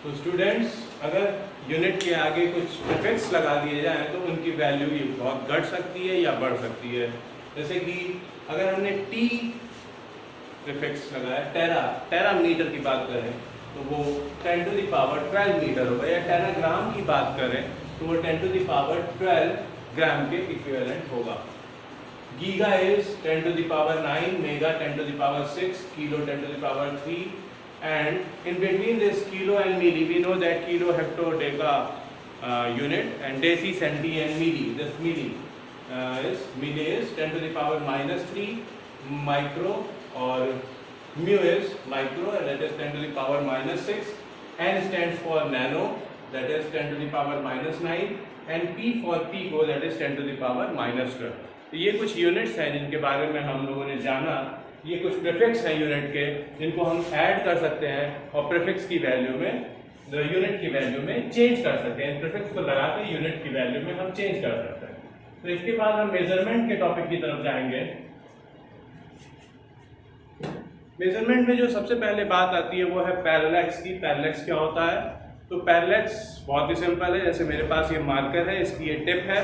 तो स्टूडेंट्स, अगर यूनिट के आगे कुछ प्रीफिक्स लगा दिए जाएं तो उनकी वैल्यू ये बहुत घट सकती है या बढ़ सकती है। जैसे कि अगर हमने टी प्रीफिक्स लगाया, टेरा मीटर की बात करें तो वो 10 टू द पावर 12 मीटर होगा, या टेराग्राम की बात करें तो वो 10 टू द पावर 12 ग्राम के इक्विवेलेंट होगा। Giga is 10 to the power 9, mega 10 to the power 6, kilo 10 to the power 3, and in between this kilo and milli, we know that kilo, hecto, deca unit, and deci, centi, and milli. This milli is 10 to the power minus 3 micro, or mu is micro, and that is 10 to the power minus 6. N stands for nano, that is 10 to the power minus 9, and P for pico, that is 10 to the power minus 12. तो ये कुछ units हैं जिनके बारे में हम लोगों ने जाना। ये कुछ प्रीफिक्स हैं यूनिट के जिनको हम ऐड कर सकते हैं और प्रीफिक्स की वैल्यू में, यूनिट की वैल्यू में चेंज कर सकते हैं। प्रीफिक्स को लगा के यूनिट की वैल्यू में हम चेंज कर सकते हैं। तो इसके बाद हम मेजरमेंट के टॉपिक की तरफ जाएंगे। मेजरमेंट में जो सबसे पहले बात आती है वो है पैरेलैक्स की। पैरेलैक्स क्या होता है? तो पैरेलैक्स बहुत ही सिंपल है। जैसे मेरे पास ये मार्कर है, इसकी ये टिप है।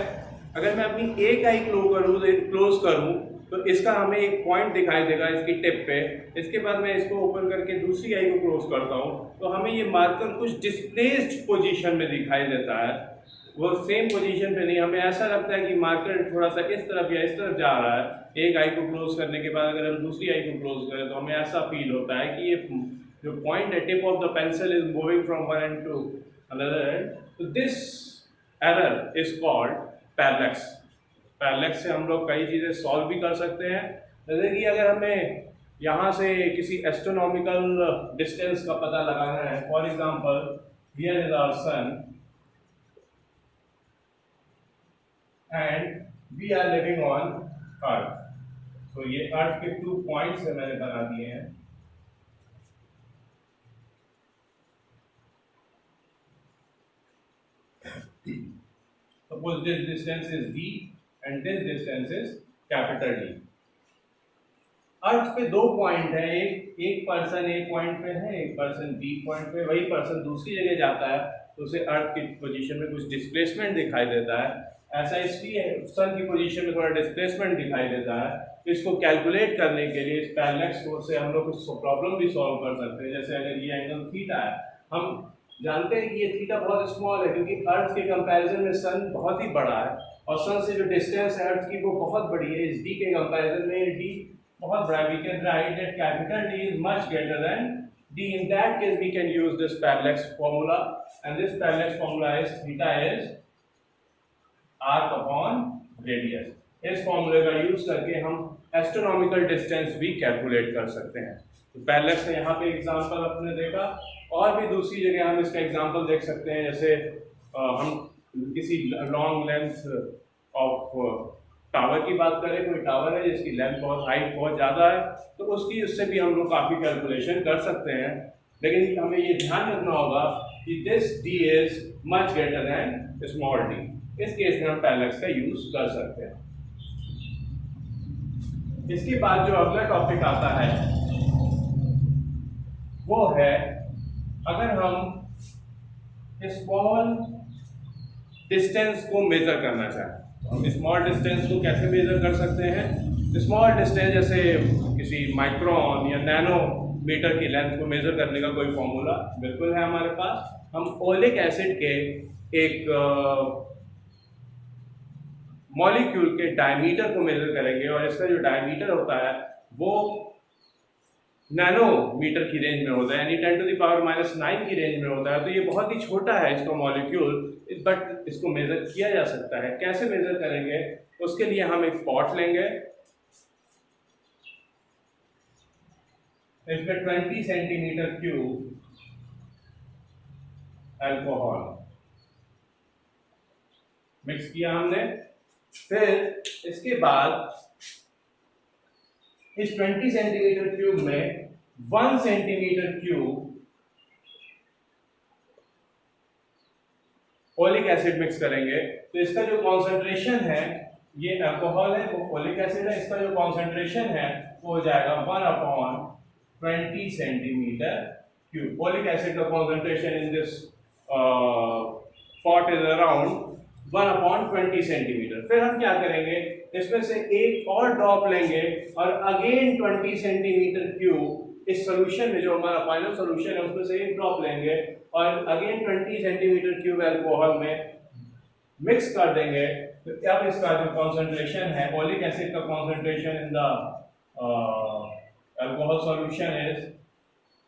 अगर मैं अपनी एक आई क्लोज करूं तो इसका हमें एक पॉइंट दिखाई देगा इसकी टिप पे। इसके बाद मैं इसको ओपन करके दूसरी आई को क्लोज करता हूं तो हमें ये मार्कर कुछ डिस्प्लेस्ड पोजीशन में दिखाई देता है, वो सेम पोजीशन पे नहीं। हमें ऐसा लगता है कि मार्कर थोड़ा सा इस तरफ या इस तरफ जा रहा है। एक आई को क्लोज करने के बाद अगर हम दूसरी आई को क्लोज करें तो हमें ऐसा फील होता है कि ये जो पॉइंट है, tip of the pencil is moving from one end to another end. तो this error is called parallax. Parallax से हम लोग कई चीज़ें सॉल्व भी कर सकते हैं। जैसे कि अगर हमें यहाँ से किसी एस्ट्रोनॉमिकल डिस्टेंस का पता लगाना है, for example here is our sun and we are living on earth. तो ये अर्थ के 2 पॉइंट्स मैंने बना दिए हैं। Suppose this distance is d and this distance is capital D. अर्थ पे 2 पॉइंट है, एक पर्सन ए पॉइंट पे है, एक पर्सन बी पॉइंट पे। वही पर्सन दूसरी जगह जाता है तो उसे अर्थ की पोजीशन में कुछ डिस्प्लेसमेंट दिखाई देता है। ऐसा इसलिए सन की पोजीशन में थोड़ा डिस्प्लेसमेंट दिखाई देता है। तो इसको कैलकुलेट करने के लिए इस पैरेलैक्स से हम लोग कुछ प्रॉब्लम भी सॉल्व कर सकते हैं। जैसे अगर ये एंगल थीटा है, हम जानते हैं कि ये थीटा बहुत स्मॉल है क्योंकि अर्थ के कंपैरिजन में सन बहुत ही बड़ा है, और सन से जो डिस्टेंस है अर्थ की वो बहुत बड़ी है। इस डी के कंपैरिजन में डी बहुत बड़ा है। We can write that capital D is much greater than d. In that case we can use this parallax formula, and this parallax formula is theta is arc upon radius. इस फॉर्मूले का use करके हम astronomical distance भी calculate कर सकते हैं। तो पैरेलैक्स का यहाँ पे एग्जांपल आपने देखा, और भी दूसरी जगह हम इसका एग्जांपल देख सकते हैं। जैसे हम किसी लॉन्ग लेंथ ऑफ टावर की बात करें, कोई टावर है जिसकी लेंथ बहुत हाइट बहुत ज़्यादा है, तो उससे भी हम लोग काफ़ी कैलकुलेशन कर सकते हैं। लेकिन हमें ये ध्यान रखना होगा कि this D is much greater then small D. इस केस में हम पैरेलैक्स का यूज कर सकते हैं। इसके बाद जो अगला टॉपिक आता है वो है, अगर हम स्मॉल डिस्टेंस को मेजर करना चाहें तो हम स्मॉल डिस्टेंस को कैसे मेजर कर सकते हैं? स्मॉल डिस्टेंस जैसे किसी माइक्रोन या नैनो मीटर की लेंथ को मेजर करने का कोई फॉर्मूला बिल्कुल है हमारे पास। हम ओलिक एसिड के एक मॉलिक्यूल के डायमीटर को मेजर करेंगे, और इसका जो डायमीटर होता है वो नैनोमीटर की रेंज में होता है, यानी 10 टू द पावर माइनस 9 की रेंज में होता है। तो ये बहुत ही छोटा है इसका मॉलिक्यूल, बट इसको मेजर किया जा सकता है। कैसे मेजर करेंगे? उसके लिए हम एक पॉट लेंगे, इसमें 20 सेंटीमीटर क्यूब अल्कोहल मिक्स किया हमने। फिर इसके बाद इस 20 सेंटीमीटर क्यूब में 1 centimetre cube oleic acid mix करेंगे। तो इसका जो कॉन्सेंट्रेशन है, ये अल्कोहल है, वो ओलिक एसिड है, इसका जो कॉन्सेंट्रेशन है वो हो जाएगा 1/20 सेंटीमीटर Q. Folic acid का concentration in this pot is around 1/20 centimetre. फिर हम क्या करेंगे, इसमें से एक और ड्रॉप लेंगे और अगेन 20 सेंटीमीटर क्यूब इस सोल्यूशन में, जो हमारा फाइनल सोल्यूशन है उसमें से एक ड्रॉप लेंगे और अगेन 20 सेंटीमीटर क्यूब अल्कोहल में मिक्स कर देंगे। तो अब इसका जो कॉन्सेंट्रेशन है, फॉलिक एसिड का concentration in the alcohol solution is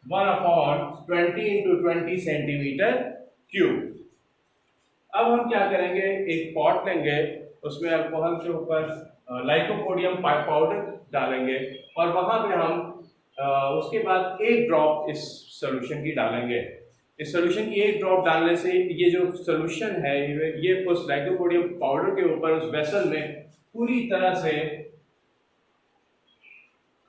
1/20 into 20 centimetre cube. अब हम क्या करेंगे, एक पॉट लेंगे, उसमें अल्कोहल के ऊपर लाइकोपोडियम पाउडर डालेंगे और वहां पे हम उसके बाद एक ड्रॉप इस सोल्यूशन की डालेंगे। इस सोल्यूशन की एक ड्रॉप डालने से ये जो सोल्यूशन है ये उस लाइकोपोडियम पाउडर के ऊपर उस वेसल में पूरी तरह से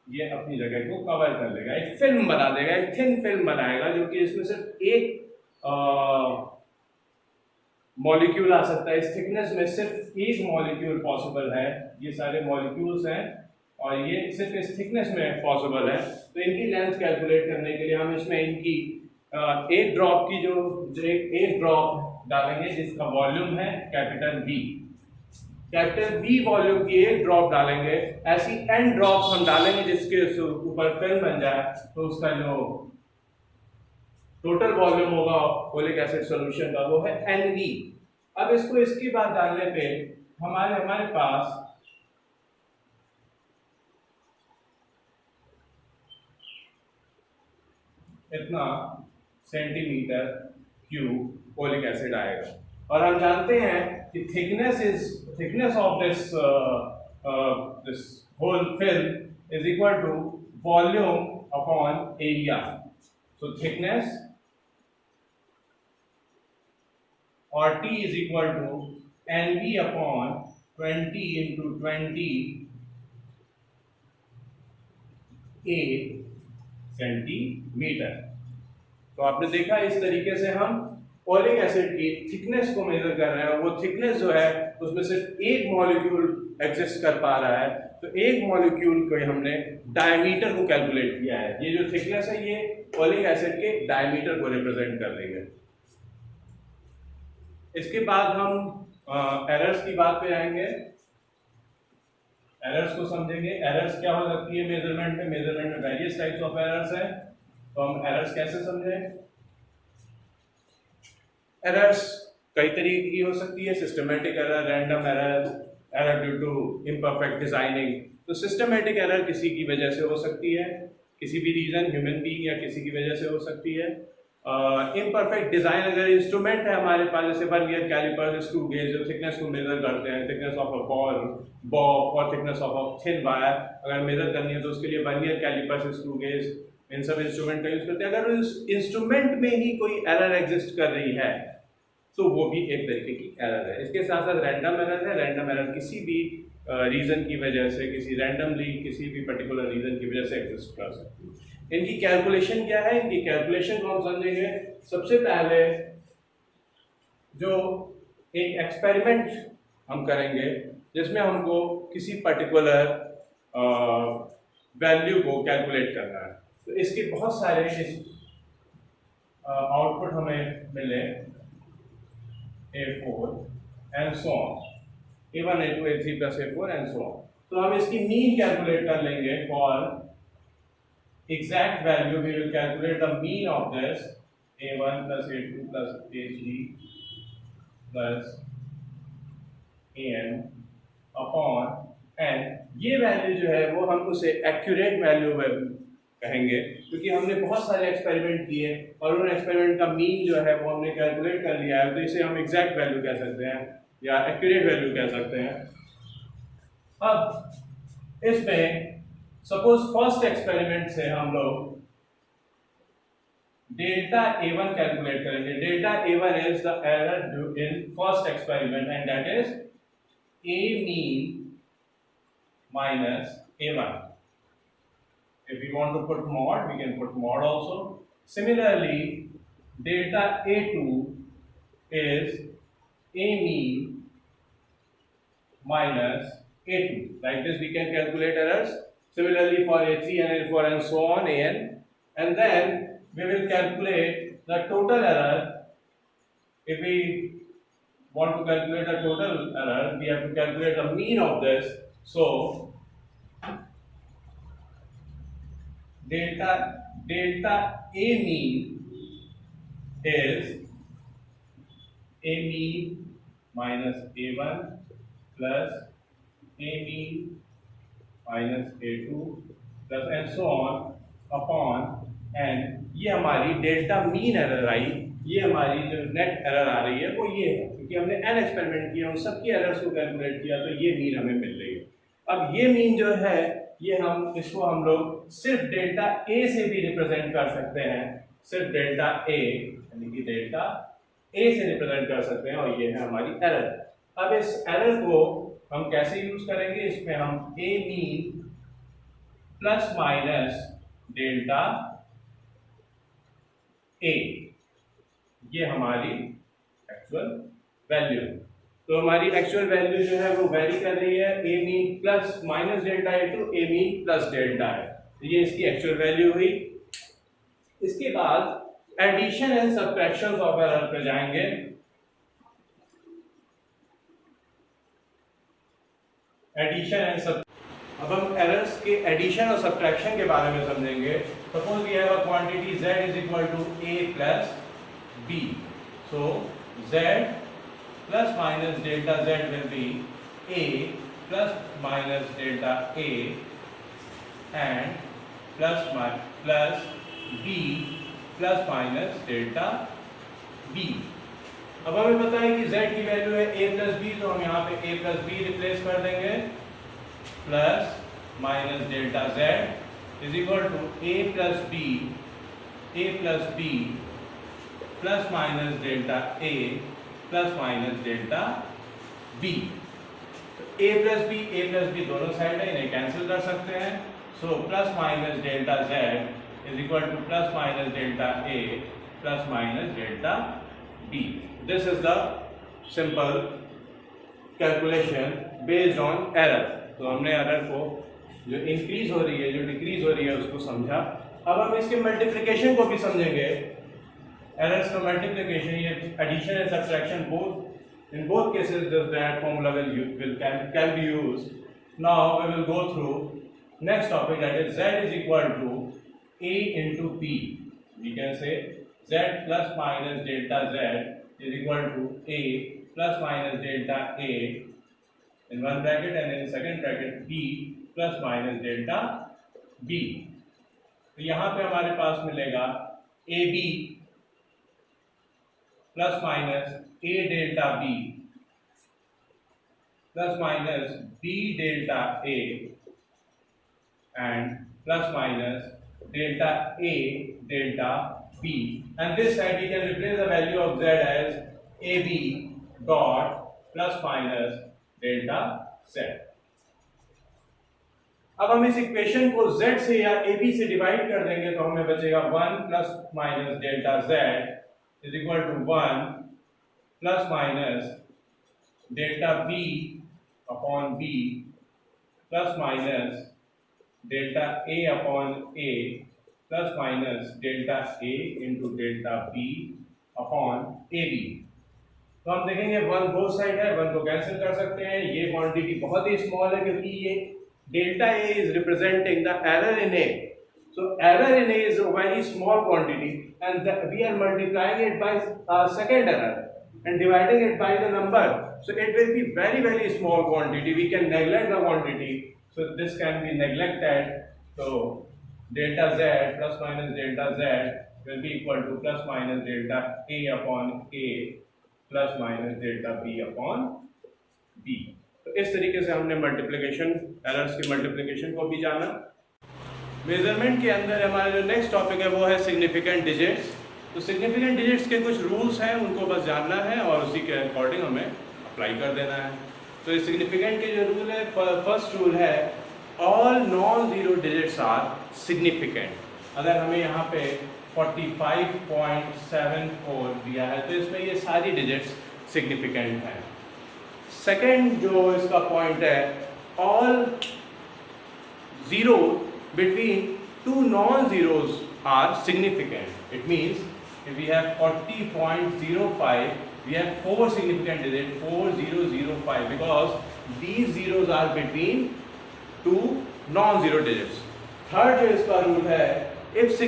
ये अपनी जगह को कवर कर लेगा, एक फिल्म बना देगा, एक थिन फिल्म बनाएगा, जो कि इसमें सिर्फ एक मॉलिक्यूल आ सकता है। इस थिकनेस में सिर्फ एक मॉलिक्यूल पॉसिबल है, ये सारे मॉलिक्यूल्स हैं और ये सिर्फ इस थिकनेस में पॉसिबल है। तो इनकी लेंथ कैलकुलेट करने के लिए हम इसमें इनकी एक ड्रॉप की जो एक ड्रॉप डालेंगे जिसका वॉल्यूम है कैपिटल V वॉल्यूम की एक ड्रॉप डालेंगे। ऐसी n ड्रॉप्स हम डालेंगे जिसके ऊपर फिल्म बन जाए, तो उसका जो टोटल वॉल्यूम होगा फॉलिक एसिड सॉल्यूशन का वो है NV। अब इसको इसके बाद डालने पे हमारे पास इतना सेंटीमीटर क्यूब फॉलिक एसिड आएगा। और हम जानते हैं कि thickness of this whole film is equal to volume upon area. So thickness और T is equal to NV upon 20 into 20 A centimetre. तो आपने देखा इस तरीके से हम फॉलिक एसिड की थिकनेस को मेजर कर रहे हैं। वो थिकनेस जो है उसमें सिर्फ एक मॉलिक्यूल एग्जिस्ट कर पा रहा है, तो एक मॉलिक्यूल को हमने डायमीटर को कैलकुलेट किया है। ये जो थिकनेस है ये फॉलिक एसिड के डायमीटर को रिप्रेजेंट कर रही है। इसके बाद हम एरर्स की बात पे आएंगे, एरर्स को समझेंगे। एरर्स क्या हो सकती है मेजरमेंट में वेरियस टाइप्स ऑफ एरर्स हैं। तो हम एरर्स कैसे समझें? एरर्स कई तरीके की हो सकती है, systematic error, random error, error due to imperfect designing. तो सिस्टमेटिक एरर किसी की वजह से हो सकती है, किसी भी रीजन, ह्यूमन बीइंग या किसी की वजह से हो सकती है। इम्परफेक्ट डिजाइन, अगर इंस्ट्रूमेंट है हमारे पास, जैसे वर्नियर कैलिपर, स्क्रू गेज जो थिकनेस को मेजर करते हैं, थिकनेस ऑफ अ बॉब और thickness of a thin wire अगर मेजर करनी है तो उसके लिए वर्नियर कैलिपर, स्क्रू गेज, इन सब इंस्ट्रूमेंट का यूज करते हैं। अगर उस इंस्ट्रूमेंट में ही कोई एरर एग्जिस्ट कर रही है तो वो भी एक तरीके की एरर है। इसके साथ साथ रैंडम एरर है। रैंडम एरर किसी भी रीजन की वजह से, किसी रैंडमली किसी भी पर्टिकुलर रीजन की वजह से एग्जिस्ट कर सकती है। इनकी कैलकुलेशन क्या है? इनकी कैलकुलेशन को हम समझेंगे। सबसे पहले जो एक एक्सपेरिमेंट हम करेंगे जिसमें हमको किसी पर्टिकुलर वैल्यू को कैलकुलेट करना है, तो इसके बहुत सारे आउटपुट हमें मिले, A4 and so on, A1 A2 A3 plus A4 and so on। तो हम इसकी मीन कैलकुलेट कर लेंगे। For exact value we will calculate the mean of this A1 plus A2 plus A3 plus AN upon n। ये value जो है वो हम उसे एक्यूरेट वैल्यू कहेंगे, क्योंकि हमने बहुत सारे एक्सपेरिमेंट किए और उन एक्सपेरिमेंट का मीन जो है वो हमने कैलकुलेट कर लिया है, तो इसे हम एग्जैक्ट वैल्यू कह सकते हैं या एक्यूरेट वैल्यू कह सकते हैं। अब इसमें सपोज फर्स्ट एक्सपेरिमेंट से हम लोग डेल्टा A1 कैलकुलेट करेंगे। Delta A1 is the error due in first experiment and that is A mean minus A1। If we want to put mod, we can put mod also. Similarly, delta A2 is A mean minus A2. Like this we can calculate errors. Similarly for A3 and A4 and so on, AN. And then we will calculate the total error. If we want to calculate the total error, we have to calculate the mean of this. So delta A mean is A mean minus A1 plus A mean minus A2 plus and so on upon n. ये हमारी delta mean error आई, ये हमारी जो net error आ रही है वो ये है, क्योंकि हमने n एक्सपेरिमेंट किया, उन सबकी एरर्स को कैलकुलेट किया, तो ये मीन हमें मिल रही है। अब ये मीन जो है ये इसको हम लोग सिर्फ डेल्टा ए से भी रिप्रेजेंट कर सकते हैं, सिर्फ डेल्टा ए यानी कि डेल्टा ए से रिप्रेजेंट कर सकते हैं, और ये है हमारी एरर। अब इस एरर को हम कैसे यूज करेंगे, इसमें हम ए मीन प्लस माइनस डेल्टा ए, ये हमारी एक्चुअल वैल्यू। तो हमारी एक्चुअल वैल्यू जो है वो वेरी कर रही है, A mean plus minus delta A to A mean plus delta है, तो ये इसकी एक्चुअल वैल्यू हुई। इसके बाद addition and subtraction of error पे जाएंगे। एडिशन एंड अब हम एरर्स के एडिशन और सब्ट्रैक्शन के बारे में समझेंगे। Suppose we have a quantity z is equal to a plus b, so z plus minus delta z will be a plus minus delta a and plus b plus minus delta b। अब हमें पता है कि z की value है a plus b, तो हम यहाँ पे a प्लस b रिप्लेस कर देंगे, plus minus delta z is equal to a plus b plus minus delta a plus minus delta b। तो a प्लस b दोनों साइड है, इन्हें कैंसिल कर सकते हैं, so plus minus delta z is equal to plus minus delta a plus minus delta b। This is the simple calculation based on error. तो हमने error को जो इंक्रीज हो रही है, जो डिक्रीज हो रही है, उसको समझा। अब हम इसके मल्टीप्लिकेशन को भी समझेंगे, एरर्स का मल्टीप्लिकेशन, ये addition and subtraction both in both cases that formula can be used. Now we will go through next topic, that is z is equal to a into b। We can say z plus minus delta z is equal to a plus minus delta a in one bracket and in second bracket b plus minus delta b। तो यहाँ पे हमारे पास मिलेगा ab plus minus a delta b plus minus b delta a and plus minus delta a delta b, and this side we can replace the value of z as ab dot plus minus delta z। अब हम इस equation को z से या ab से divide कर देंगे, तो हमें बचेगा 1 plus minus delta z is equal to 1 plus minus delta b upon b plus minus delta a upon a plus minus delta a into delta b upon ab। तो हम देखेंगे 1 बोथ साइड है, 1 को कैंसिल कर सकते हैं। ये quantity बहुत ही स्मॉल है, क्योंकि ये delta a is representing the error in a, so error in a is a very small quantity and we are multiplying it by second error and dividing it by the number, so it will be very small quantity, we can neglect the quantity, so this can be neglected. तो delta z plus minus delta z will be equal to plus minus delta a upon a plus minus delta b upon b। तो इस तरीके से हमने multiplication, errors की multiplication को भी जाना। मेजरमेंट के अंदर हमारा जो नेक्स्ट टॉपिक है वो है सिग्निफिकेंट डिजिट्स। तो सिग्निफिकेंट डिजिट्स के कुछ रूल्स हैं, उनको बस जानना है और उसी के अकॉर्डिंग हमें अप्लाई कर देना है। तो इस सिग्निफिकेंट के जो रूल है, फर्स्ट रूल है all non zero digits are significant. अगर हमें यहाँ पे 45.74 दिया है तो इसमें ये सारी डिजिट्स सिग्निफिकेंट हैं। सेकंड जो इसका पॉइंट है, all zero between two non zeros are significant. It means if we have 40.05, we have 4 significant digits, 4005, because these zeros are between two non-zero digits. Third जो इसका रूल है, if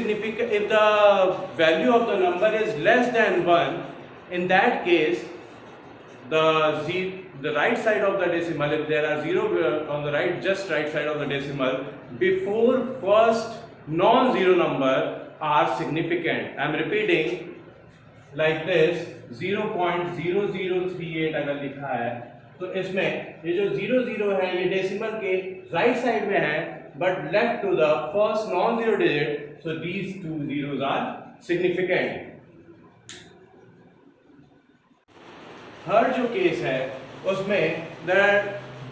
the value of the number is less than 1, in that case the right side of the decimal, if there are 0 on the right, just right side of the decimal, before first non-zero number are significant. I am repeating like this, 0.0038 अगर लिखा है तो इसमें ये जो 00 है ये decimal के राइट साइड में है, but left to the first non zero digit, so these two zeros are significant. Third जो केस है उसमें the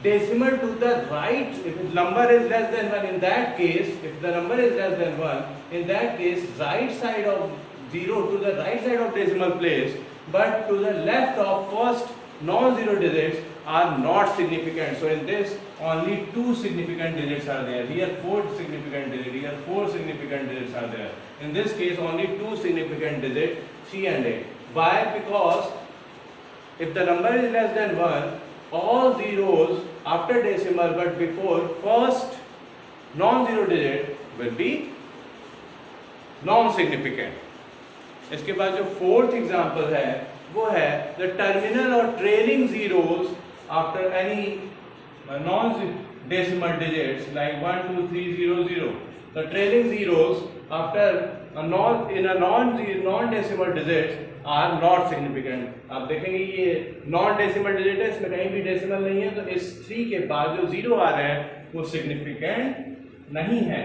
decimal to the right, if the number is less than 1, in that case, if the number is less than 1, in that case right side of 0 to the right side of decimal place, but to the left of first non-zero digits are not significant. So in this only 2 significant digits are there. Here 4 significant digits, here 4 significant digits are there. In this case only 2 significant digits, 3 and 8. Why? Because if the number is less than 1, all zeros after decimal but before first non-zero digit will be non-significant. इसके बाद जो fourth example है वो है the terminal और trailing zeros after any non-decimal digits like 1, 2, 3, 0, 0. The trailing zeros after in a non-decimal digits are not significant. आप देखेंगे ये non-decimal digit है, इसमें कहीं भी decimal नहीं है, तो इस 3 के बाद जो 0 आ रहे हैं वो significant नहीं है,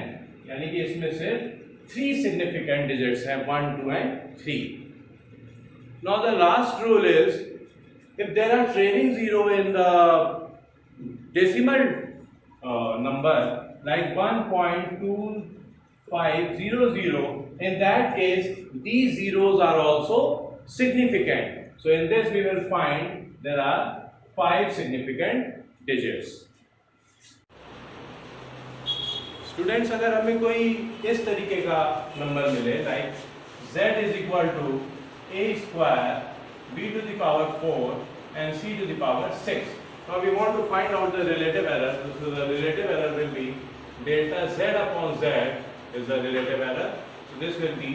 यानी कि इसमें सिर्फ 3 significant digits हैं, 1, 2 and 3. Now the last rule is if there are trailing zero in the decimal number like 1.2500, in that case these zeros are also significant. So in this we will find there are 5 significant digits. Students, अगर हमें कोई इस तरीके का number मिले like z is equal to a square b to the power 4 and c to the power 6. Now we want to find out the relative error. So the relative error will be delta z upon z is the relative error. So this will be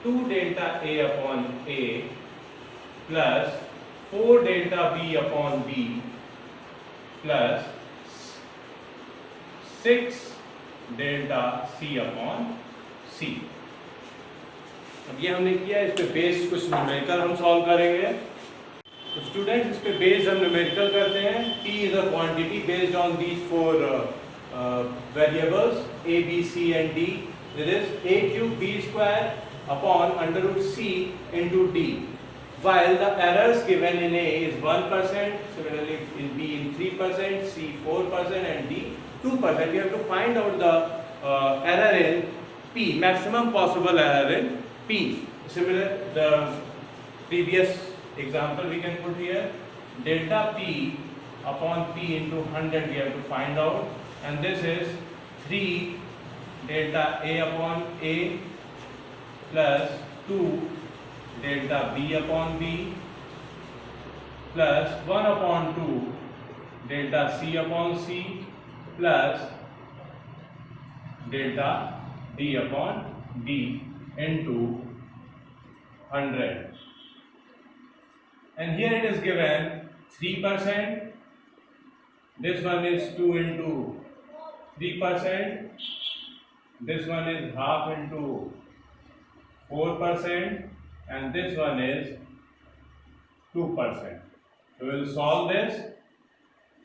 2 delta a upon a plus 4 delta b upon b plus 6 delta c upon c. अब ये हमने किया, इस पे base कुछ numerical हम solve करेंगे. तो स्टूडेंट्स इस पे बेस हम न्यूमेरिकल करते हैं. p is a quantity based on these 4 variables a b c and d. It is a cube b square upon under root c into d. While the errors given in a is 1%, similarly in b in 3%, c 4% and d 2%. We have to find out the error in p, maximum possible error in p. Similar the previous example we can put here, delta p upon p into 100 we have to find out, and this is 3 delta a upon a plus 2 delta b upon b plus 1 upon 2 delta c upon c plus delta d upon d into 100. And here it is given 3%. This one is 2 into 3%. This one is half into 4%. And this one is 2%. So we will solve this.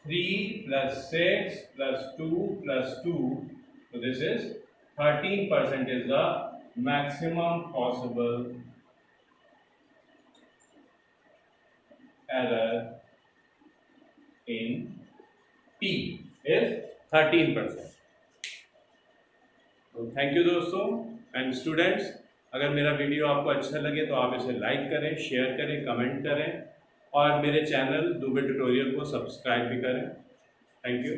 3 plus 6 plus 2 plus 2. So this is 13% is the maximum possible error in P is 13%. तो thank you दोस्तों and students. अगर मेरा video आपको अच्छा लगे तो आप इसे लाइक करें, शेयर करें, कमेंट करें और मेरे चैनल दुबे ट्यूटोरियल को सब्सक्राइब भी करें. Thank you.